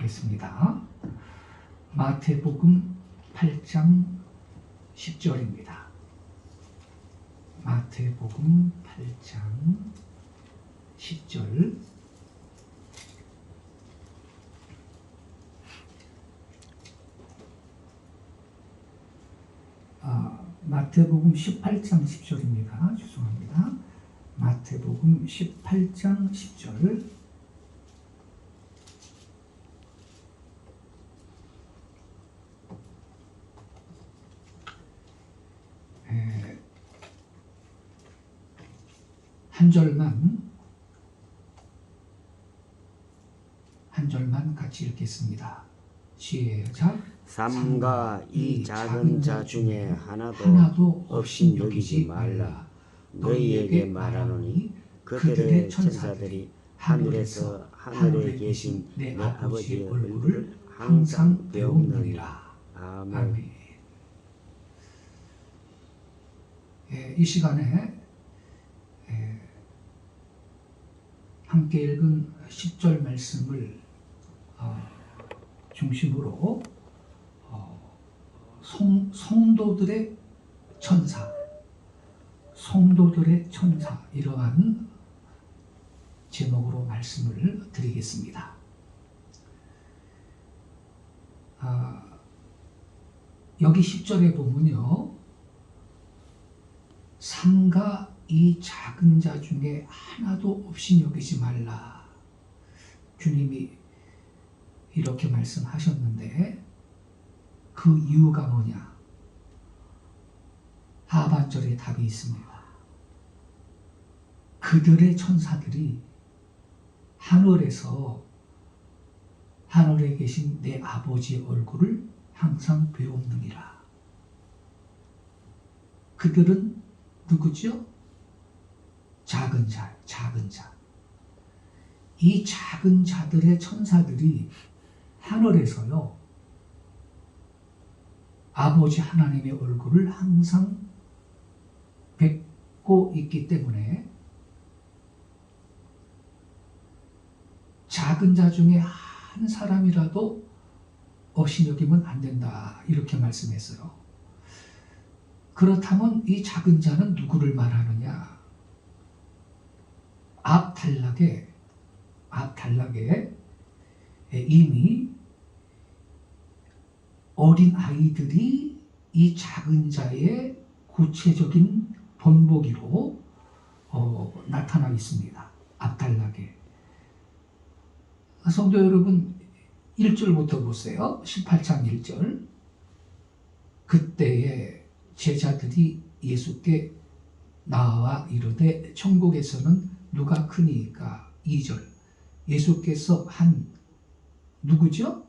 보겠습니다. 마태복음 8장 10절입니다. 마태복음 8장 10절. 마태복음 18장 10절입니다. 죄송합니다. 마태복음 18장 10절. 한 절만 같이 읽겠습니다. 시작. 삼가 이 작은 자 중에 하나도 없인 여기지 말라. 너희에게 말하노니 그들의 천사들이 하늘에서 하늘에 계신 내 아버지의 얼굴을 항상 배우느니라. 아멘. 이 시간에 함께 읽은 10절 말씀을 중심으로 성도들의 천사 이러한 제목으로 말씀을 드리겠습니다. 여기 10절에 보면요, 삼가 이 작은 자 중에 하나도 없이 여기지 말라. 주님이 이렇게 말씀하셨는데 그 이유가 뭐냐? 하반절에 답이 있습니다. 그들의 천사들이 하늘에 계신 내 아버지의 얼굴을 항상 배우느니라. 그들은 누구죠? 작은 자. 이 작은 자들의 천사들이 하늘에서요, 아버지 하나님의 얼굴을 항상 뵙고 있기 때문에 작은 자 중에 한 사람이라도 없이 여기면 안 된다, 이렇게 말씀했어요. 그렇다면 이 작은 자는 누구를 말하느냐? 앞단락에 이미 어린 아이들이 이 작은 자의 구체적인 본보기로 나타나 있습니다. 앞단락에. 성도 여러분, 1절부터 보세요. 18장 1절. 그때에 제자들이 예수께 나와 이르되 천국에서는 누가 크니까? 2절. 예수께서 누구죠?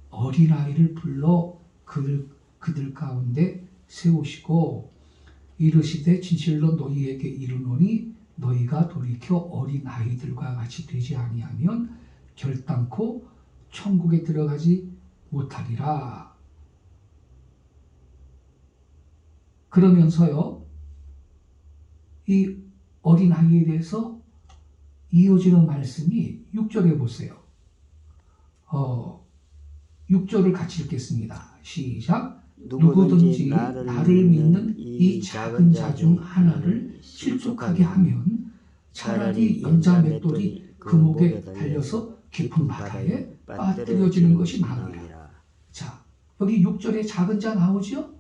어린아이를 불러 그들 가운데 세우시고 이르시되 진실로 너희에게 이르노니 너희가 돌이켜 어린아이들과 같이 되지 아니하면 결단코 천국에 들어가지 못하리라. 그러면서요, 이 어린아이에 대해서 이어지는 말씀이 6절에 보세요. 6절을 같이 읽겠습니다. 시작. 누구든지 나를 믿는 이 작은 자 중 하나를 실족하게 하면 차라리 연자맷돌이 그 목에 달려서 깊은 바다에 빠뜨려지는 것이 나으리라. 자, 여기 6절에 작은 자 나오죠?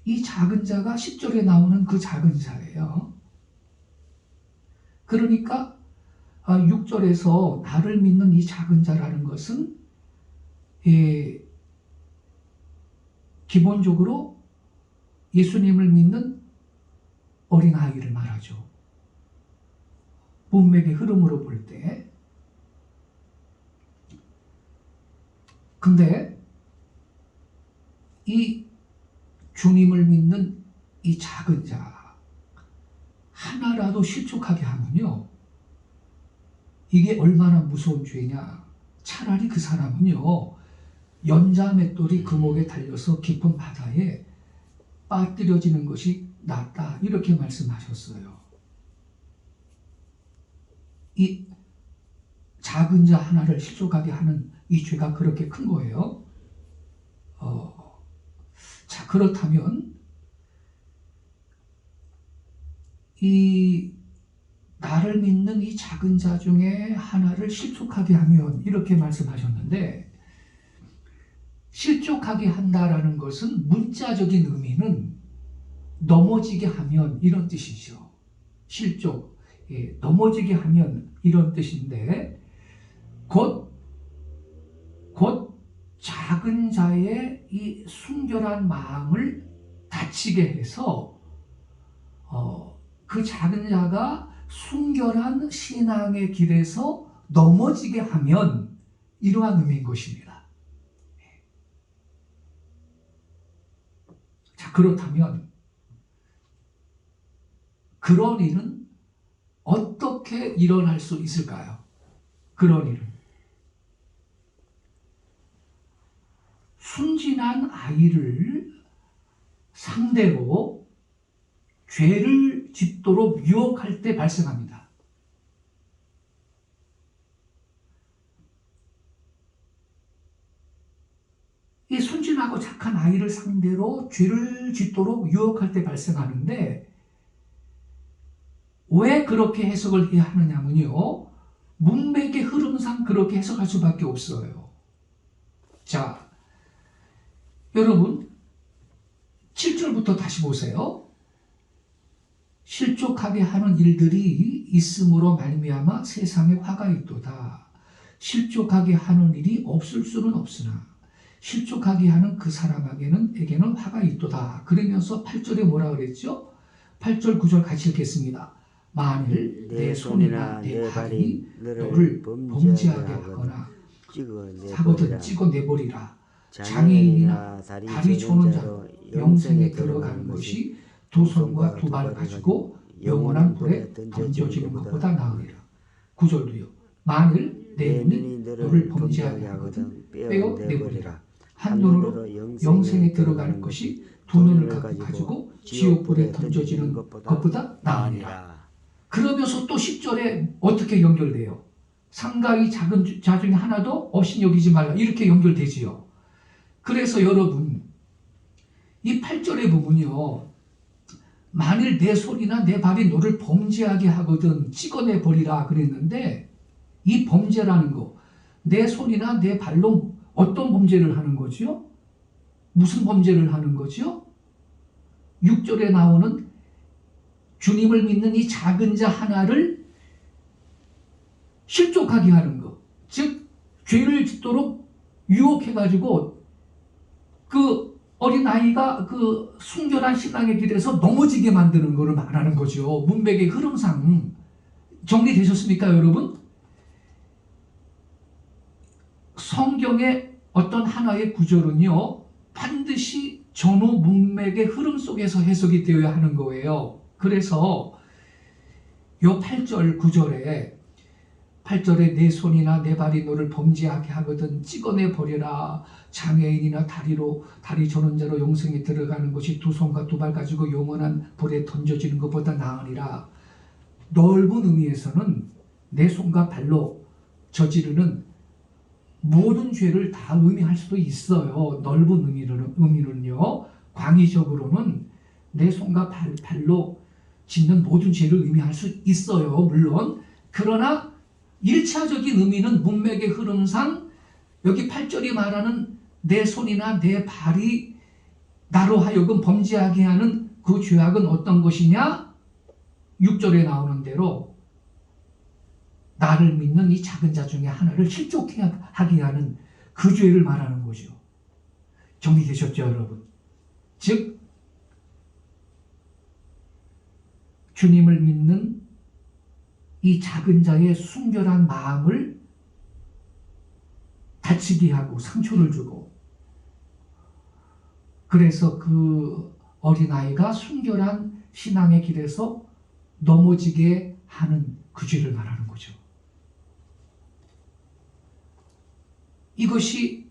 이 작은 자가 10절에 나오는 그 작은 자예요. 그러니까 6절에서 나를 믿는 이 작은 자라는 것은 기본적으로 예수님을 믿는 어린아이를 말하죠. 문맥의 흐름으로 볼 때. 근데 이 주님을 믿는 이 작은 자 하나라도 실족하게 하면요, 이게 얼마나 무서운 죄냐? 차라리 그 사람은요, 연자맷돌이 그 목에 달려서 깊은 바다에 빠뜨려지는 것이 낫다, 이렇게 말씀하셨어요. 작은 자 하나를 실족하게 하는 이 죄가 그렇게 큰 거예요. 자, 그렇다면 이 나를 믿는 이 작은 자 중에 하나를 실족하게 하면, 이렇게 말씀하셨는데, 실족하게 한다라는 것은 문자적인 의미는 넘어지게 하면 이런 뜻이죠. 실족, 넘어지게 하면 이런 뜻인데, 곧 작은 자의 이 순결한 마음을 다치게 해서 그 작은 자가 순결한 신앙의 길에서 넘어지게 하면, 이러한 의미인 것입니다. 자, 그렇다면 그런 일은 어떻게 일어날 수 있을까요? 그런 일은 순진한 아이를 상대로 죄를 짓도록 유혹할 때 발생합니다. 이 순진하고 착한 아이를 상대로 죄를 짓도록 유혹할 때 발생하는데, 왜 그렇게 해석을 해야 하느냐면요, 문맥의 흐름상 그렇게 해석할 수밖에 없어요. 자, 여러분 7절부터 다시 보세요. 실족하게 하는 일들이 있음으로 말미암아 세상에 화가 있도다. 실족하게 하는 일이 없을 수는 없으나 실족하게 하는 그 사람에게는 화가 있도다. 그러면서 8절에 뭐라 그랬죠? 8절 9절 같이 읽겠습니다. 만일 내 손이나 내 발이 너를 범죄하게 하거나 찍어내버리라. 장애인이나 다리 저는 자로 영생에 들어가는 것이 두 손과 두 발 가지고 영원한 불에 던져지는 것보다 나으리라. 9절도요. 만일 내 눈이 너를 범죄하게 하거든 빼어내버리라. 한 눈으로 영생에 들어가는 것이 두 눈을 가지고 지옥불에 던져지는 것보다 나으리라. 그러면서 또 10절에 어떻게 연결돼요? 상가의 작은 자 중에 하나도 없인 여기지 말라. 이렇게 연결되지요. 그래서 여러분, 이 8절의 부분이요, 만일 내 손이나 내 발이 너를 범죄하게 하거든 찍어내버리라 그랬는데, 이 범죄라는 거, 내 손이나 내 발로 어떤 범죄를 하는 거죠? 무슨 범죄를 하는 거죠? 6절에 나오는 주님을 믿는 이 작은 자 하나를 실족하게 하는 것, 즉 죄를 짓도록 유혹해가지고 그 어린아이가 그 순결한 신앙의 길에서 넘어지게 만드는 것을 말하는 거죠. 문맥의 흐름상 정리되셨습니까, 여러분? 성경의 어떤 하나의 구절은요, 반드시 전후 문맥의 흐름 속에서 해석이 되어야 하는 거예요. 그래서 요 8절 8절에 내 손이나 내 발이 너를 범죄하게 하거든 찍어내버려라. 장애인이나 다리 저는 자로 영생에 들어가는 것이 두 손과 두 발 가지고 영원한 불에 던져지는 것보다 나으니라. 넓은 의미에서는 내 손과 발로 저지르는 모든 죄를 다 의미할 수도 있어요. 넓은 의미는요. 광의적으로는 내 손과 발로 짓는 모든 죄를 의미할 수 있어요. 물론. 그러나 1차적인 의미는 문맥의 흐름상 여기 8절이 말하는 내 손이나 내 발이 나로 하여금 범죄하게 하는 그 죄악은 어떤 것이냐? 6절에 나오는 대로 나를 믿는 이 작은 자 중에 하나를 실족하게 하는 그 죄를 말하는 거죠. 정리되셨죠, 여러분? 즉 주님을 믿는 이 작은 자의 순결한 마음을 다치게 하고 상처를 주고, 그래서 그 어린아이가 순결한 신앙의 길에서 넘어지게 하는 그 죄를 말하는 거죠. 이것이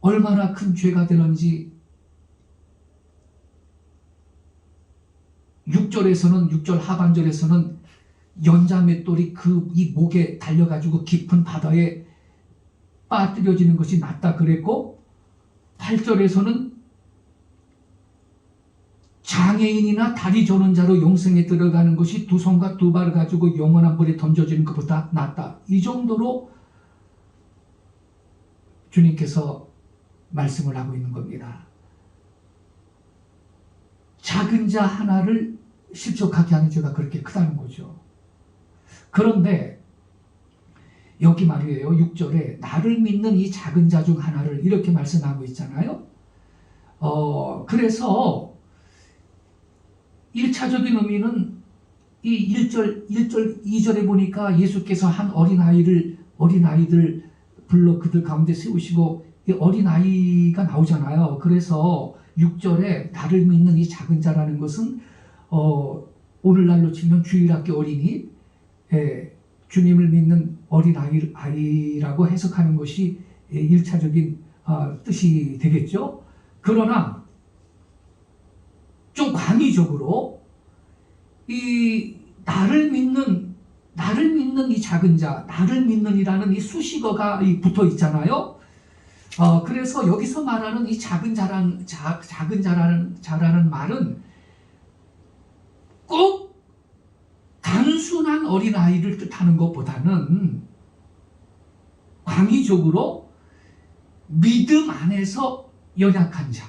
얼마나 큰 죄가 되는지 6절 하반절에서는 연자맷돌이 이 목에 달려가지고 깊은 바다에 빠뜨려지는 것이 낫다 그랬고, 8절에서는 장애인이나 다리 저는 자로 용성에 들어가는 것이 두 손과 두 발을 가지고 영원한 불에 던져지는 것보다 낫다. 이 정도로 주님께서 말씀을 하고 있는 겁니다. 작은 자 하나를 실족하게 하는 죄가 그렇게 크다는 거죠. 그런데 여기 말이에요. 6절에 나를 믿는 이 작은 자 중 하나를 이렇게 말씀하고 있잖아요. 그래서 1차적인 의미는 이 1절, 2절에 보니까 예수께서 한 어린아이들 불러 그들 가운데 세우시고 이 어린아이가 나오잖아요. 그래서 6절에 나를 믿는 이 작은 자라는 것은 오늘날로 치면 주일학교 어린이, 주님을 믿는 어린아이라고 해석하는 것이 1차적인 뜻이 되겠죠. 그러나 좀 광의적으로 이 나를 믿는 이 작은 자, 나를 믿는이라는 이 수식어가 붙어 있잖아요. 그래서 여기서 말하는 이 작은 자라는 말은 꼭 단순한 어린아이를 뜻하는 것보다는 광의적으로 믿음 안에서 연약한 자,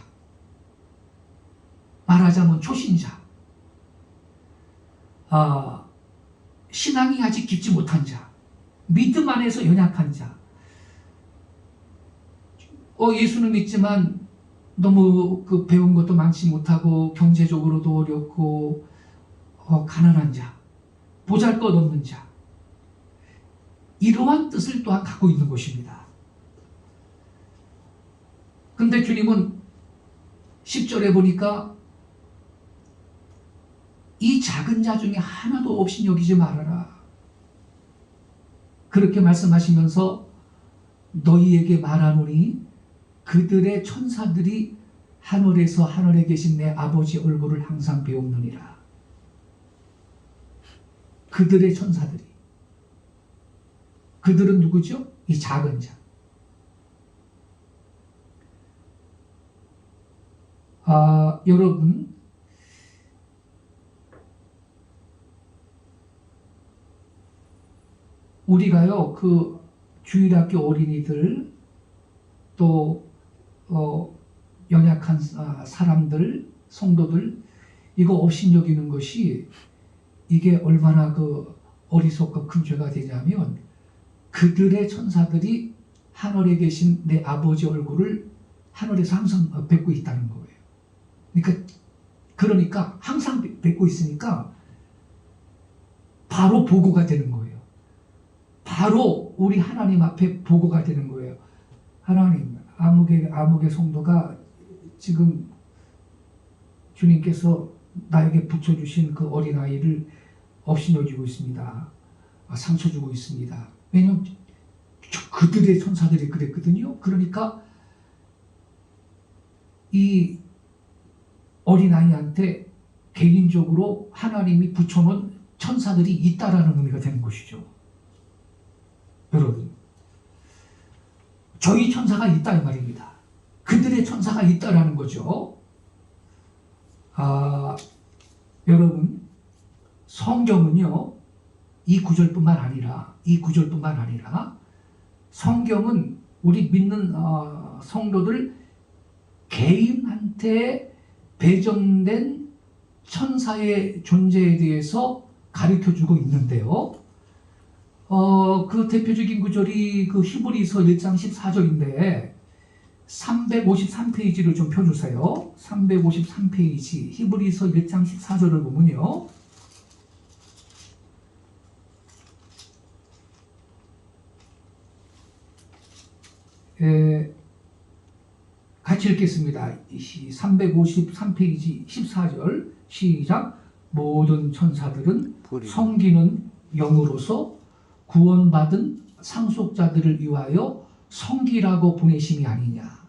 말하자면 초신자, 신앙이 아직 깊지 못한 자, 믿음 안에서 연약한 자, 예수는 믿지만 너무 배운 것도 많지 못하고 경제적으로도 어렵고 가난한 자, 보잘것없는 자, 이러한 뜻을 또한 갖고 있는 것입니다. 근데 주님은 10절에 보니까 이 작은 자 중에 하나도 없이 여기지 말아라, 그렇게 말씀하시면서 너희에게 말하노니 그들의 천사들이 하늘에 계신 내 아버지 얼굴을 항상 배우느니라. 그들의 천사들이, 그들은 누구죠? 이 작은 자. 여러분, 우리가요, 주일학교 어린이들, 또 연약한 사람들, 성도들, 이거 업신여기는 것이 이게 얼마나 어리석고 큰 죄가 되냐면, 그들의 천사들이 하늘에 계신 내 아버지 얼굴을 하늘에서 항상 뵙고 있다는 거예요. 그러니까 항상 뵙고 있으니까 바로 보고가 되는 거예요. 바로 우리 하나님 앞에 보고가 되는 거예요. 하나님, 아무개 성도가 지금 주님께서 나에게 붙여주신 그 어린아이를 업신여기고 있습니다. 상처 주고 있습니다. 왜냐하면 그들의 천사들이 그랬거든요. 그러니까 이 어린아이한테 개인적으로 하나님이 붙여놓은 천사들이 있다라는 의미가 되는 것이죠. 여러분, 저희 천사가 있다 이 말입니다. 그들의 천사가 있다라는 거죠. 여러분, 성경은요, 이 구절뿐만 아니라 성경은 우리 믿는 성도들 개인한테 배정된 천사의 존재에 대해서 가르쳐주고 있는데요. 그 대표적인 구절이 히브리서 1장 14절인데 353페이지를 좀 펴주세요. 353페이지 히브리서 1장 14절을 보면요, 같이 읽겠습니다. 353페이지 14절 시작. 모든 천사들은 섬기는 영으로서 구원받은 상속자들을 위하여 섬기라고 보내심이 아니냐.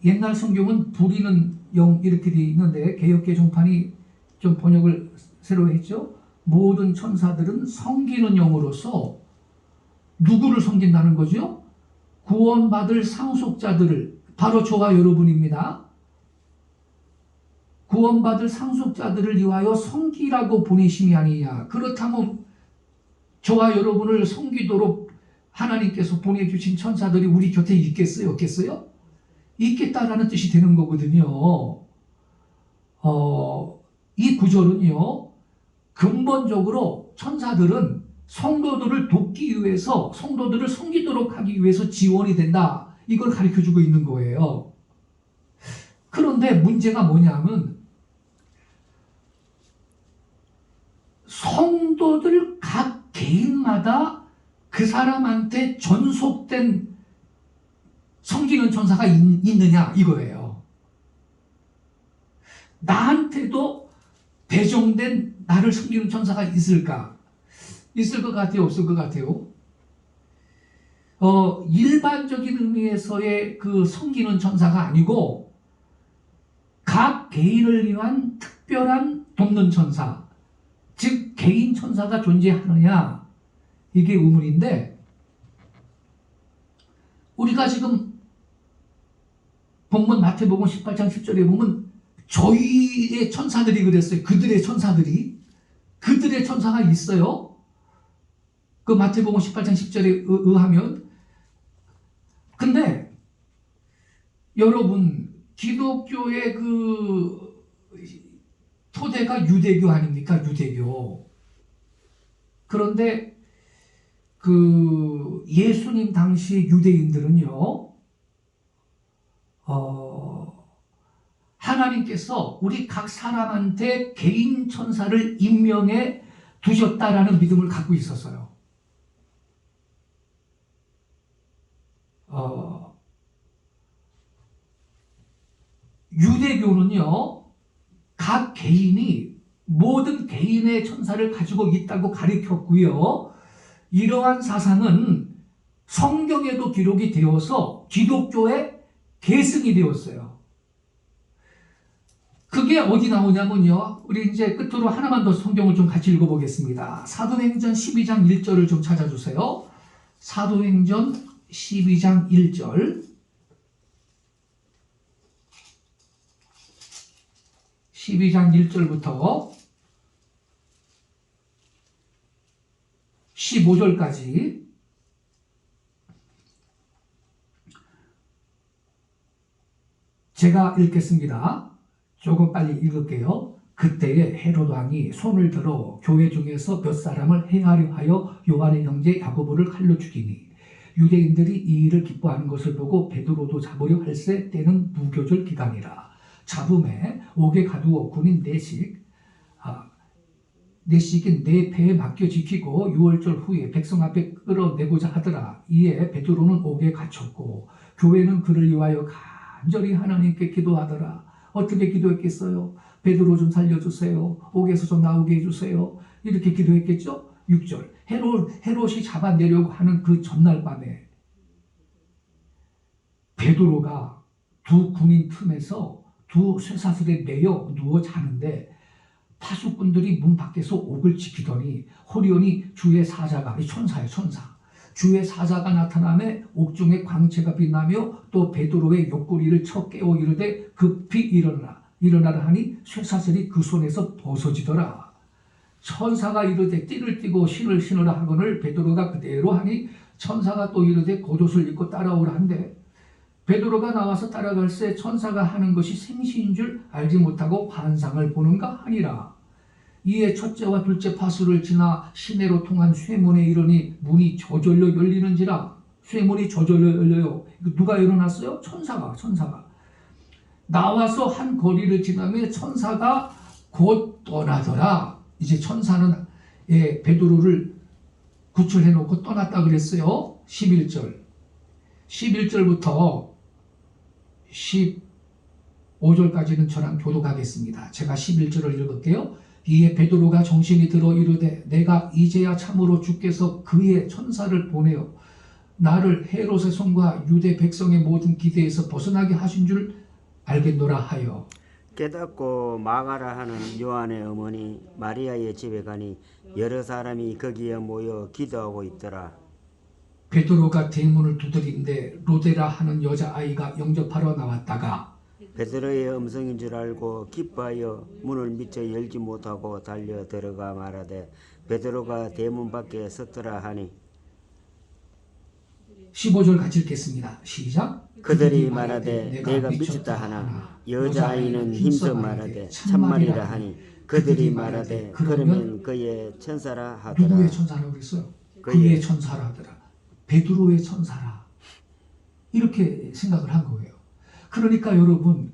옛날 성경은 부리는 영 이렇게 되어 있는데 개역개정판이 좀 번역을 새로 했죠. 모든 천사들은 섬기는 영으로서 누구를 섬긴다는 거죠? 구원받을 상속자들을, 바로 저와 여러분입니다. 구원받을 상속자들을 위하여 섬기라고 보내심이 아니냐. 그렇다면 저와 여러분을 섬기도록 하나님께서 보내주신 천사들이 우리 곁에 있겠어요? 없겠어요? 있겠다라는 뜻이 되는 거거든요. 이 구절은요, 근본적으로 천사들은 성도들을 돕기 위해서, 성도들을 섬기도록 하기 위해서 지원이 된다, 이걸 가르쳐주고 있는 거예요. 그런데 문제가 뭐냐면 성도들 각 개인마다 그 사람한테 전속된 섬기는 천사가 있느냐, 이거예요. 나한테도 배정된 나를 섬기는 천사가 있을까? 있을 것 같아요? 없을 것 같아요? 일반적인 의미에서의 그 섬기는 천사가 아니고 각 개인을 위한 특별한 돕는 천사, 즉 개인 천사가 존재하느냐, 이게 의문인데, 우리가 지금 본문 마태복음 18장 10절에 보면 저희의 천사들이 그랬어요. 그들의 천사가 있어요. 그 마태복음 18장 10절에 의하면. 근데 여러분, 기독교의 그 토대가 유대교 아닙니까? 유대교. 그런데 그 예수님 당시 유대인들은요, 하나님께서 우리 각 사람한테 개인 천사를 임명해 두셨다라는 믿음을 갖고 있었어요. 유대교는요, 각 개인이 모든 개인의 천사를 가지고 있다고 가르쳤고요. 이러한 사상은 성경에도 기록이 되어서 기독교의 계승이 되었어요. 그게 어디 나오냐면요, 우리 이제 끝으로 하나만 더 성경을 좀 같이 읽어보겠습니다. 사도행전 12장 1절을 좀 찾아주세요. 사도행전 12장 1절. 12장 1절부터 15절까지. 제가 읽겠습니다. 조금 빨리 읽을게요. 그때에 헤롯 왕이 손을 들어 교회 중에서 몇 사람을 행하려 하여 요한의 형제 야고보를 칼로 죽이니, 유대인들이 이 일을 기뻐하는 것을 보고 베드로도 잡으려 할세 때는 무교절 기간이라. 잡음에 옥에 가두어 군인 내식인 내 배에 맡겨 지키고 6월절 후에 백성 앞에 끌어내고자 하더라. 이에 베드로는 옥에 갇혔고 교회는 그를 위하여 간절히 하나님께 기도하더라. 어떻게 기도했겠어요? 베드로 좀 살려주세요. 옥에서 좀 나오게 해주세요. 이렇게 기도했겠죠? 6절. 헤롯이 잡아내려고 하는 그 전날 밤에 베드로가 두 군인 틈에서 두 쇠사슬에 매여 누워 자는데 파수꾼들이 문 밖에서 옥을 지키더니 호련히 주의 사자가, 이 천사예요, 천사. 주의 사자가 나타나며 옥중에 광채가 빛나며 또 베드로의 옆구리를 쳐 깨워 이르되 급히 일어나라 하니 쇠사슬이 그 손에서 벗어지더라. 천사가 이르되 띠를 띠고 신을 신으라 하거늘 베드로가 그대로 하니 천사가 또 이르되 겉옷을 입고 따라오라 한대 베드로가 나와서 따라갈새 천사가 하는 것이 생시인 줄 알지 못하고 환상을 보는가 하니라. 이에 첫째와 둘째 파수를 지나 시내로 통한 쇠문에 이르니 문이 저절로 열리는지라. 쇠문이 저절로 열려요. 누가 일어났어요? 천사가. 나와서 한 거리를 지나며 천사가 곧 떠나더라. 이제 천사는 베드로를 구출해놓고 떠났다 그랬어요. 11절부터 15절까지는 저랑 교독하겠습니다. 제가 11절을 읽을게요. 이에 베드로가 정신이 들어 이르되 내가 이제야 참으로 주께서 그의 천사를 보내어 나를 헤롯의 손과 유대 백성의 모든 기대에서 벗어나게 하신 줄 알겠노라 하여. 깨닫고 마가라 하는 요한의 어머니 마리아의 집에 가니 여러 사람이 거기에 모여 기도하고 있더라. 베드로가 대문을 두드린데 로데라 하는 여자아이가 영접하러 나왔다가 베드로의 음성인 줄 알고 기뻐하여 문을 미처 열지 못하고 달려 들어가 말하되 베드로가 대문 밖에 섰더라 하니 15절 같이 읽겠습니다. 시작. 그들이 말하되 내가 미쳤다 하나 여자아이는 힘써 말하되 참말이라 하니 그들이 말하되 그러면 그의 천사라 하더라. 누구의 천사라고 그랬어요? 그의 천사라 하더라. 베드로의 천사라. 이렇게 생각을 한 거예요. 그러니까 여러분,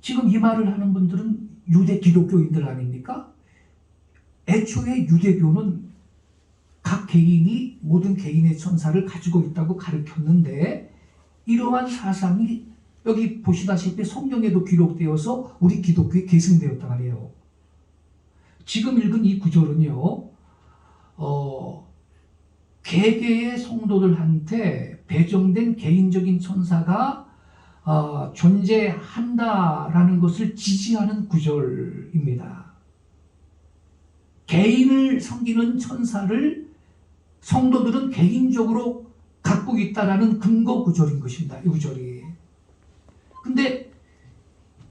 지금 이 말을 하는 분들은 유대 기독교인들 아닙니까? 애초에 유대교는 각 개인이 모든 개인의 천사를 가지고 있다고 가르쳤는데 이러한 사상이 여기 보시다시피 성경에도 기록되어서 우리 기독교에 계승되었단 말이에요. 지금 읽은 이 구절은요, 개개의 성도들한테 배정된 개인적인 천사가 존재한다라는 것을 지지하는 구절입니다. 개인을 섬기는 천사를 성도들은 개인적으로 갖고 있다라는 근거 구절인 것입니다. 이 구절이. 근데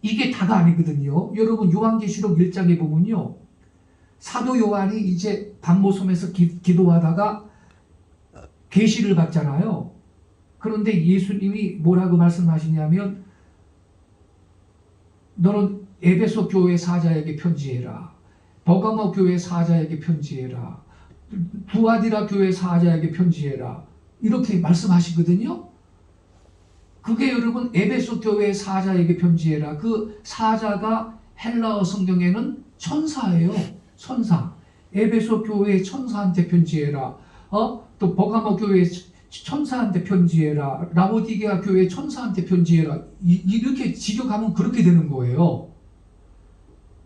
이게 다가 아니거든요. 여러분 요한계시록 1장에 보면요, 사도 요한이 이제 반모섬에서 기도하다가 계시를 받잖아요. 그런데 예수님이 뭐라고 말씀하시냐면 너는 에베소 교회 사자에게 편지해라. 버가모 교회 사자에게 편지해라. 두아디라 교회 사자에게 편지해라. 이렇게 말씀하시거든요. 그게 여러분 에베소 교회 사자에게 편지해라. 그 사자가 헬라어 성경에는 천사예요. 천사. 에베소 교회 천사한테 편지해라. 또 버가모 교회 천사한테 편지해라. 라오디게아 교회 천사한테 편지해라. 이렇게 직역하면 그렇게 되는 거예요.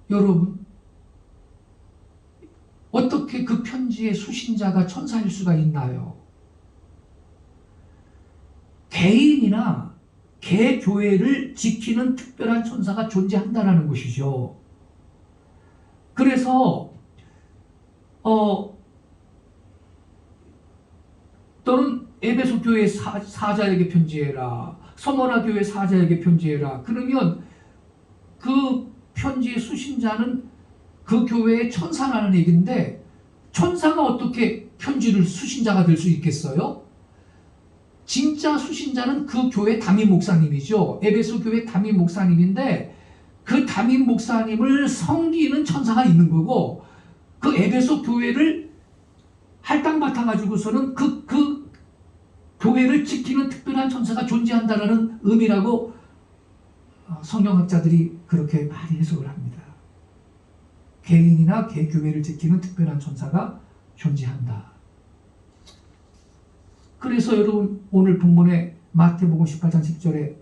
여러분, 어떻게 그 편지의 수신자가 천사일 수가 있나요? 개인이나 개교회를 지키는 특별한 천사가 존재한다는 것이죠. 그래서 또는 에베소 교회 사자에게 편지해라. 서머나 교회 사자에게 편지해라. 그러면 그 편지의 수신자는 그 교회의 천사라는 얘기인데 천사가 어떻게 편지를 수신자가 될 수 있겠어요? 진짜 수신자는 그 교회 담임 목사님이죠. 에베소 교회 담임 목사님인데 그 담임 목사님을 섬기는 천사가 있는 거고 그 에베소 교회를 할당받아 가지고서는 그 교회를 지키는 특별한 천사가 존재한다는 의미라고 성경학자들이 그렇게 많이 해석을 합니다. 개인이나 개교회를 지키는 특별한 천사가 존재한다. 그래서 여러분 오늘 본문에 마태복음 18장 10절에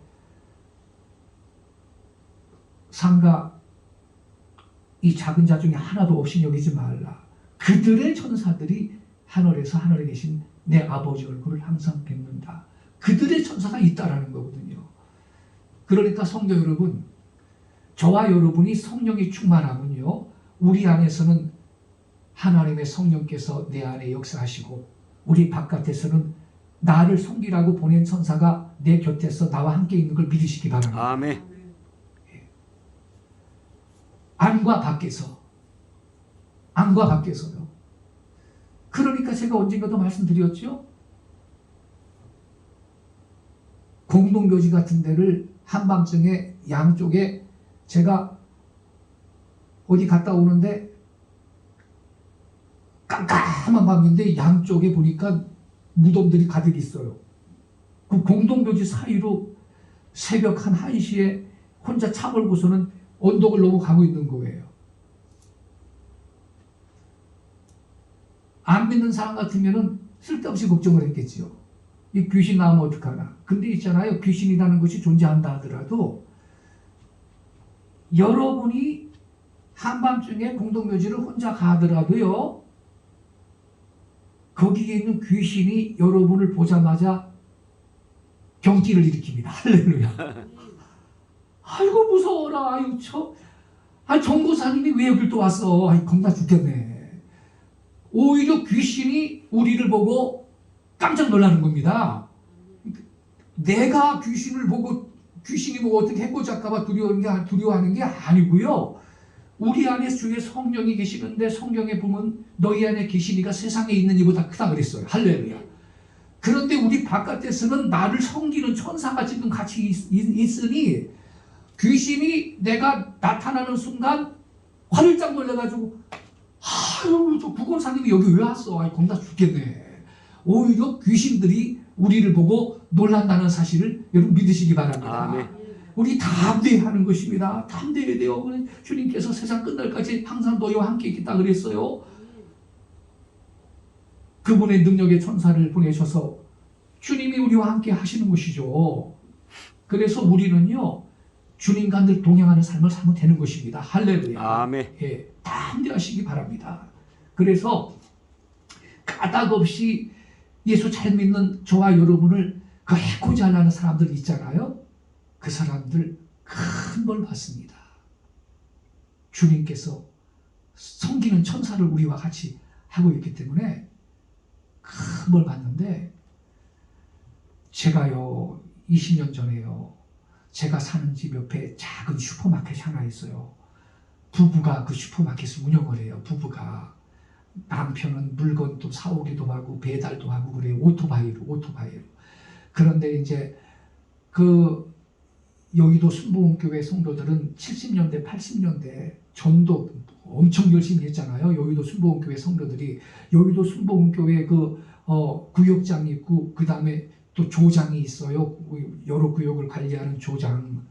상가 이 작은 자 중에 하나도 없이 여기지 말라. 그들의 천사들이 하늘에서 하늘에 계신 내 아버지 얼굴을 항상 뵙는다. 그들의 천사가 있다라는 거거든요. 그러니까 성도 여러분, 저와 여러분이 성령이 충만하면요, 우리 안에서는 하나님의 성령께서 내 안에 역사하시고 우리 바깥에서는 나를 섬기라고 보낸 천사가 내 곁에서 나와 함께 있는 걸 믿으시기 바랍니다. 아멘. 안과 밖에서, 안과 밖에서요. 그러니까 제가 언젠가도 말씀드렸죠. 공동묘지 같은 데를 한밤중에 양쪽에 제가 어디 갔다 오는데 깜깜한 밤인데 양쪽에 보니까 무덤들이 가득 있어요. 그 공동묘지 사이로 새벽 한 1시에 혼자 차 몰고서는 언덕을 넘어가고 있는 거예요. 안 믿는 사람 같으면 쓸데없이 걱정을 했겠지요. 이 귀신 나오면 어떡하나. 근데 있잖아요. 귀신이라는 것이 존재한다 하더라도 여러분이 한밤중에 공동묘지를 혼자 가더라도요, 거기에 있는 귀신이 여러분을 보자마자 경기를 일으킵니다. 할렐루야. 아이고 무서워라. 아유 정보사님이 왜 여길 또 왔어? 아이 겁나 죽겠네. 오히려 귀신이 우리를 보고 깜짝 놀라는 겁니다. 내가 귀신이 뭐 어떻게 해코질까봐 두려워하는 게 아니고요. 우리 안에 주의 성령이 계시는데 성경에 보면 너희 안에 계신 이가 세상에 있는 이보다 크다 그랬어요. 할렐루야. 그런데 우리 바깥에서는 나를 섬기는 천사가 지금 같이 있으니 귀신이 내가 나타나는 순간 화들짝 놀라가지고 아유 저 구건사님이 여기 왜 왔어? 아이 겁나 죽겠네. 오히려 귀신들이 우리를 보고 놀란다는 사실을 여러분 믿으시기 바랍니다. 아멘. 우리 담대해야 하는 것입니다. 담대해야 돼요. 주님께서 세상 끝날까지 항상 너희와 함께 있겠다 그랬어요. 그분의 능력의 천사를 보내셔서 주님이 우리와 함께 하시는 것이죠. 그래서 우리는요 주님과 늘 동행하는 삶을 살면 되는 것입니다. 할렐루야. 아멘. 예, 담대하시기 바랍니다. 그래서 까닭없이 예수 잘 믿는 저와 여러분을 그 해코지 하려는 사람들 있잖아요. 그 사람들 큰 벌 받습니다. 주님께서 섬기는 천사를 우리와 같이 하고 있기 때문에 큰 벌 받는데 제가요 20년 전에요 제가 사는 집 옆에 작은 슈퍼마켓이 하나 있어요. 부부가 그 슈퍼마켓을 운영을 해요. 부부가 남편은 물건도 사오기도 하고 배달도 하고 그래요. 오토바이로. 그런데 이제 그 여의도 순복음교회 성도들은 70년대 80년대 전도 엄청 열심히 했잖아요. 여의도 순복음교회 성도들이 여의도 순복음교회 구역장이 있고 그 다음에 또 조장이 있어요. 여러 구역을 관리하는 조장.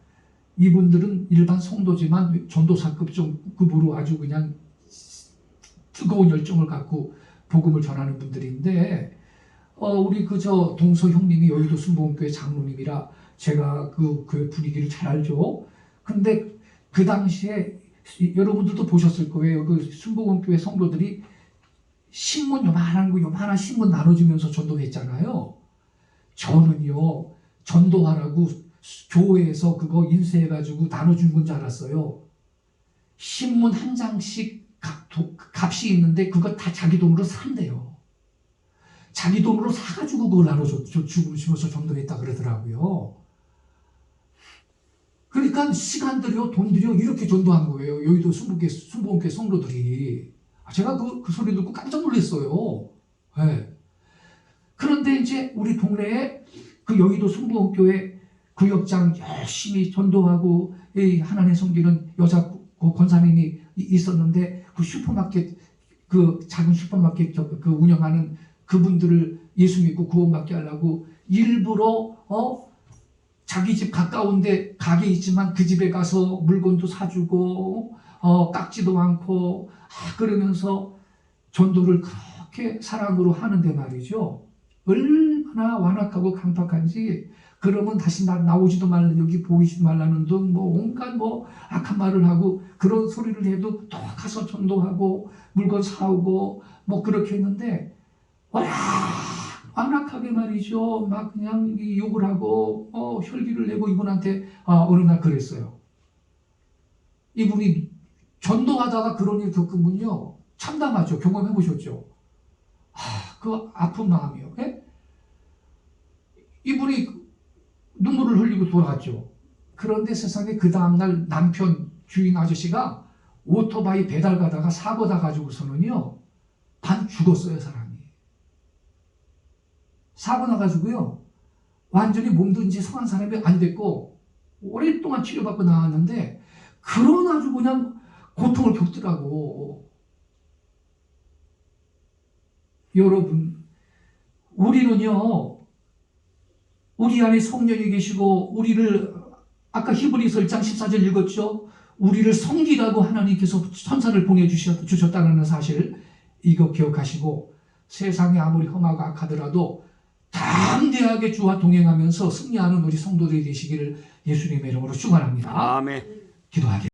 이분들은 일반 성도지만 전도사급으로 아주 그냥 뜨거운 열정을 갖고 복음을 전하는 분들인데 우리 동서 형님이 여의도 순복음교회 장로님이라 제가 그 교회 분위기를 잘 알죠. 근데 그 당시에 여러분들도 보셨을 거예요. 그 순복음교회 성도들이 신문 요만한 신문 나눠주면서 전도했잖아요. 저는요 전도하라고 교회에서 그거 인쇄해가지고 나눠준 건 줄 알았어요. 신문 한 장씩 값이 있는데 그거 다 자기 돈으로 산대요. 자기 돈으로 사가지고 그걸 나눠주면서 전도했다 그러더라고요. 그러니까 시간 들여 돈 들여 이렇게 전도한 거예요. 여의도 순복음교회 성도들이. 제가 그 소리 듣고 깜짝 놀랐어요. 네. 그런데 이제 우리 동네에 그 여의도 순복음교회 구역장 열심히 전도하고 하나님 섬기는 여자 권사님이 있었는데 그 슈퍼마켓 그 작은 슈퍼마켓 그 운영하는 그분들을 예수 믿고 구원받게 하려고 일부러 자기 집 가까운데 가게 있지만 그 집에 가서 물건도 사주고 깎지도 않고 그러면서 전도를 그렇게 사랑으로 하는데 말이죠. 얼마나 완악하고 강팍한지. 그러면 다시 나오지도 말라, 여기 보이지도 말라는 등 온갖 악한 말을 하고 그런 소리를 해도 또 가서 전도하고 물건 사오고 그렇게 했는데 완악하게 말이죠. 막 그냥 욕을 하고 혈기를 내고 이분한테 어느 날 그랬어요. 이분이 전도하다가 그런 일 겪은 분요 참담하죠. 경험해 보셨죠? 그 아픈 마음이요. 예? 이분이 눈물을 흘리고 돌아갔죠. 그런데 세상에 그 다음날 남편 주인 아저씨가 오토바이 배달 가다가 사고 나가지고서는요 반 죽었어요. 사람이 사고 나가지고요 완전히 몸도 이제 성한 사람이 안 됐고 오랫동안 치료받고 나왔는데 그런 아주 그냥 고통을 겪더라고. 여러분 우리는요 우리 안에 성령이 계시고 우리를 아까 히브리서 1장 14절 읽었죠. 우리를 섬기라고 하나님께서 천사를 보내주셨다는 사실 이거 기억하시고 세상이 아무리 험하고 악하더라도 담대하게 주와 동행하면서 승리하는 우리 성도들이 되시기를 예수님의 이름으로 축원합니다. 아멘. 기도하겠습니다.